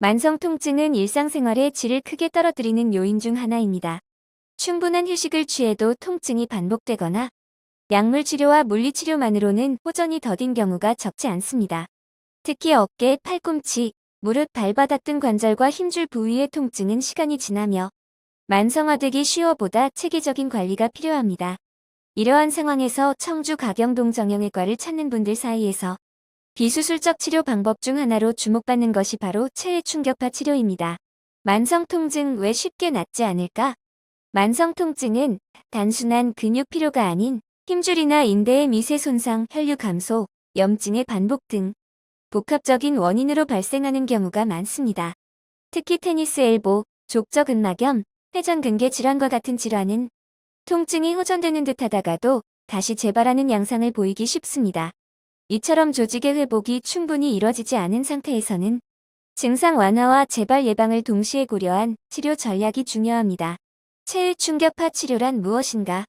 만성 통증은 일상생활의 질을 크게 떨어뜨리는 요인 중 하나입니다. 충분한 휴식을 취해도 통증이 반복되거나 약물 치료와 물리치료만으로는 호전이 더딘 경우가 적지 않습니다. 특히 어깨, 팔꿈치, 무릎, 발바닥 등 관절과 힘줄 부위의 통증은 시간이 지나며 만성화되기 쉬워보다 체계적인 관리가 필요합니다. 이러한 상황에서 청주 가경동 정형외과를 찾는 분들 사이에서 비수술적 치료 방법 중 하나로 주목받는 것이 바로 체외 충격파 치료입니다. 만성 통증 왜 쉽게 낫지 않을까? 만성 통증은 단순한 근육 피로가 아닌 힘줄이나 인대의 미세 손상, 혈류 감소, 염증의 반복 등 복합적인 원인으로 발생하는 경우가 많습니다. 특히 테니스 엘보, 족저근막염, 회전근개 질환과 같은 질환은 통증이 호전되는 듯 하다가도 다시 재발하는 양상을 보이기 쉽습니다. 이처럼 조직의 회복이 충분히 이뤄지지 않은 상태에서는 증상 완화와 재발 예방을 동시에 고려한 치료 전략이 중요합니다. 체외 충격파 치료란 무엇인가?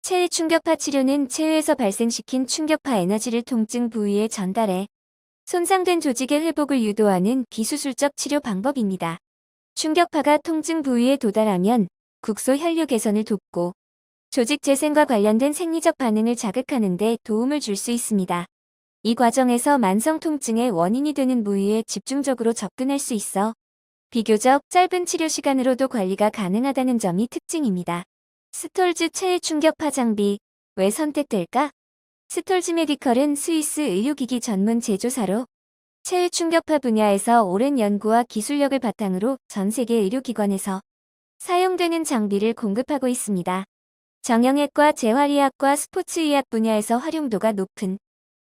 체외 충격파 치료는 체외에서 발생시킨 충격파 에너지를 통증 부위에 전달해 손상된 조직의 회복을 유도하는 비수술적 치료 방법입니다. 충격파가 통증 부위에 도달하면 국소 혈류 개선을 돕고 조직 재생과 관련된 생리적 반응을 자극하는 데 도움을 줄 수 있습니다. 이 과정에서 만성 통증의 원인이 되는 부위에 집중적으로 접근할 수 있어 비교적 짧은 치료 시간으로도 관리가 가능하다는 점이 특징입니다. 스톨즈 체외 충격파 장비 왜 선택될까? 스톨즈 메디컬은 스위스 의료기기 전문 제조사로 체외 충격파 분야에서 오랜 연구와 기술력을 바탕으로 전 세계 의료기관에서 사용되는 장비를 공급하고 있습니다. 정형외과, 재활의학과, 스포츠의학 분야에서 활용도가 높은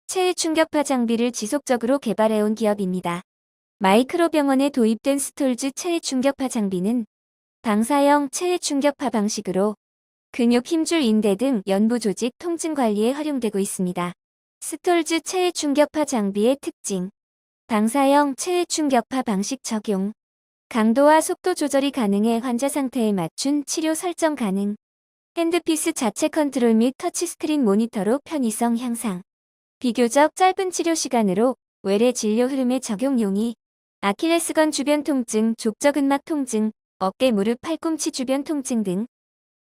체외 충격파 장비를 지속적으로 개발해온 기업입니다. 마이크로병원에 도입된 스톨즈 체외 충격파 장비는 방사형 체외 충격파 방식으로 근육, 힘줄, 인대 등 연부 조직 통증 관리에 활용되고 있습니다. 스톨즈 체외 충격파 장비의 특징. 방사형 체외 충격파 방식 적용. 강도와 속도 조절이 가능해 환자 상태에 맞춘 치료 설정 가능. 핸드피스 자체 컨트롤 및 터치스크린 모니터로 편의성 향상. 비교적 짧은 치료 시간으로 외래 진료 흐름에 적용 용이. 아킬레스건 주변 통증, 족저근막 통증, 어깨, 무릎, 팔꿈치 주변 통증 등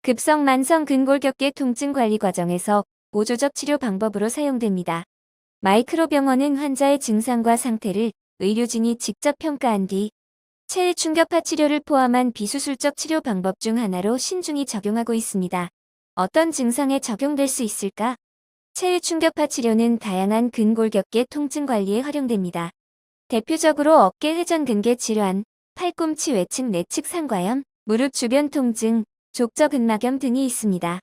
급성 만성 근골격계 통증 관리 과정에서 보조적 치료 방법으로 사용됩니다. 마이크로병원은 환자의 증상과 상태를 의료진이 직접 평가한 뒤 체외 충격파 치료를 포함한 비수술적 치료 방법 중 하나로 신중히 적용하고 있습니다. 어떤 증상에 적용될 수 있을까? 체외 충격파 치료는 다양한 근골격계 통증 관리에 활용됩니다. 대표적으로 어깨 회전근개 질환, 팔꿈치 외측 내측 상과염, 무릎 주변 통증, 족저근막염 등이 있습니다.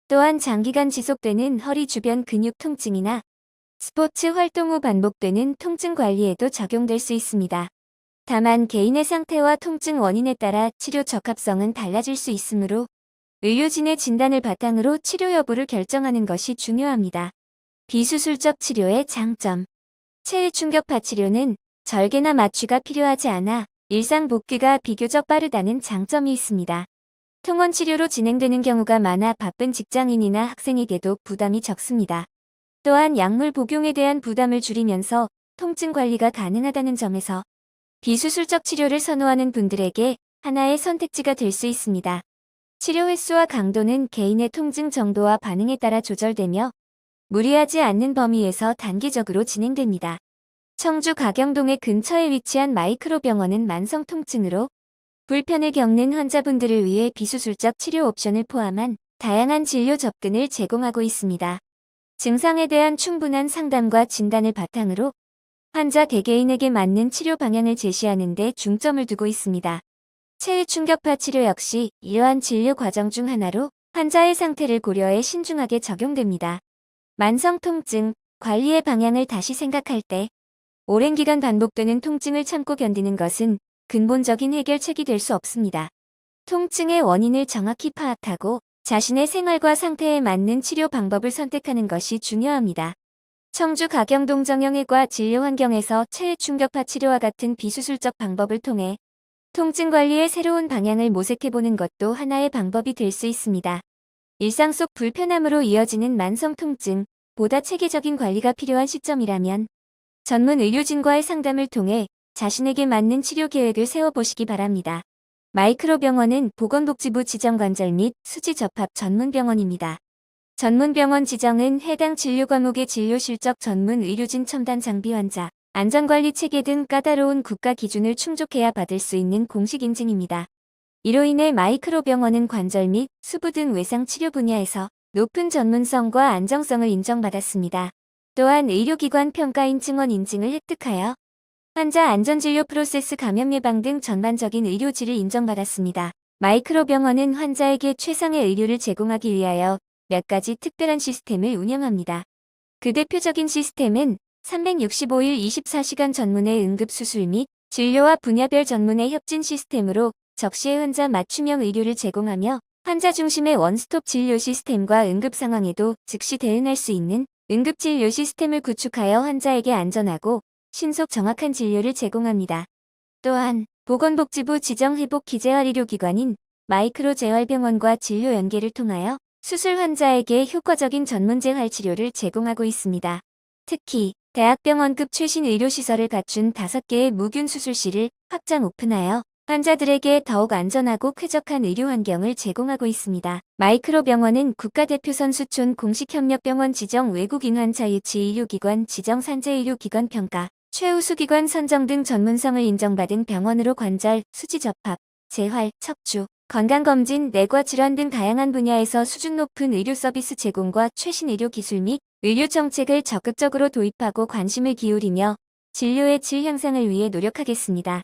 또한 장기간 지속되는 허리 주변 근육 통증이나 스포츠 활동 후 반복되는 통증 관리에도 적용될 수 있습니다. 다만 개인의 상태와 통증 원인에 따라 치료 적합성은 달라질 수 있으므로 의료진의 진단을 바탕으로 치료 여부를 결정하는 것이 중요합니다. 비수술적 치료의 장점. 체외 충격파 치료는 절개나 마취가 필요하지 않아 일상 복귀가 비교적 빠르다는 장점이 있습니다. 통원 치료로 진행되는 경우가 많아 바쁜 직장인이나 학생에게도 부담이 적습니다. 또한 약물 복용에 대한 부담을 줄이면서 통증 관리가 가능하다는 점에서 비수술적 치료를 선호하는 분들에게 하나의 선택지가 될 수 있습니다. 치료 횟수와 강도는 개인의 통증 정도와 반응에 따라 조절되며 무리하지 않는 범위에서 단기적으로 진행됩니다. 청주 가경동의 근처에 위치한 마이크로병원은 만성 통증으로 불편을 겪는 환자분들을 위해 비수술적 치료 옵션을 포함한 다양한 진료 접근을 제공하고 있습니다. 증상에 대한 충분한 상담과 진단을 바탕으로 환자 개개인에게 맞는 치료 방향을 제시하는 데 중점을 두고 있습니다. 체외 충격파 치료 역시 이러한 진료 과정 중 하나로 환자의 상태를 고려해 신중하게 적용됩니다. 만성 통증, 관리의 방향을 다시 생각할 때 오랜 기간 반복되는 통증을 참고 견디는 것은 근본적인 해결책이 될 수 없습니다. 통증의 원인을 정확히 파악하고 자신의 생활과 상태에 맞는 치료 방법을 선택하는 것이 중요합니다. 청주 가경동 정형외과 진료 환경에서 체외 충격파 치료와 같은 비수술적 방법을 통해 통증 관리의 새로운 방향을 모색해보는 것도 하나의 방법이 될 수 있습니다. 일상 속 불편함으로 이어지는 만성 통증, 보다 체계적인 관리가 필요한 시점이라면 전문 의료진과의 상담을 통해 자신에게 맞는 치료 계획을 세워보시기 바랍니다. 마이크로병원은 보건복지부 지정 관절 및 수지 접합 전문병원입니다. 전문병원 지정은 해당 진료 과목의 진료 실적 전문 의료진 첨단 장비 환자, 안전관리 체계 등 까다로운 국가 기준을 충족해야 받을 수 있는 공식 인증입니다. 이로 인해 마이크로병원은 관절 및 수부 등 외상 치료 분야에서 높은 전문성과 안정성을 인정받았습니다. 또한 의료기관 평가인 증원 인증을 획득하여 환자 안전진료 프로세스 감염 예방 등 전반적인 의료질을 인정받았습니다. 마이크로병원은 환자에게 최상의 의료를 제공하기 위하여 몇 가지 특별한 시스템을 운영합니다. 그 대표적인 시스템은 365일 24시간 전문의 응급수술 및 진료와 분야별 전문의 협진 시스템으로 적시에 환자 맞춤형 의료를 제공하며 환자 중심의 원스톱 진료 시스템과 응급 상황에도 즉시 대응할 수 있는 응급진료 시스템을 구축하여 환자에게 안전하고 신속 정확한 진료를 제공합니다. 또한 보건복지부 지정 회복 기재활의료기관인 마이크로재활병원과 진료 연계를 통하여 수술 환자에게 효과적인 전문재활 치료를 제공하고 있습니다. 특히 대학병원급 최신 의료시설을 갖춘 5개의 무균 수술실을 확장 오픈하여 환자들에게 더욱 안전하고 쾌적한 의료 환경을 제공하고 있습니다. 마이크로병원은 국가대표선 수촌 공식협력병원 지정 외국인환자유치 의료기관 지정 산재의료기관 평가, 최우수기관 선정 등 전문성을 인정받은 병원으로 관절, 수지 접합, 재활, 척추, 건강검진, 내과 질환 등 다양한 분야에서 수준 높은 의료 서비스 제공과 최신 의료 기술 및 의료 정책을 적극적으로 도입하고 관심을 기울이며 진료의 질 향상을 위해 노력하겠습니다.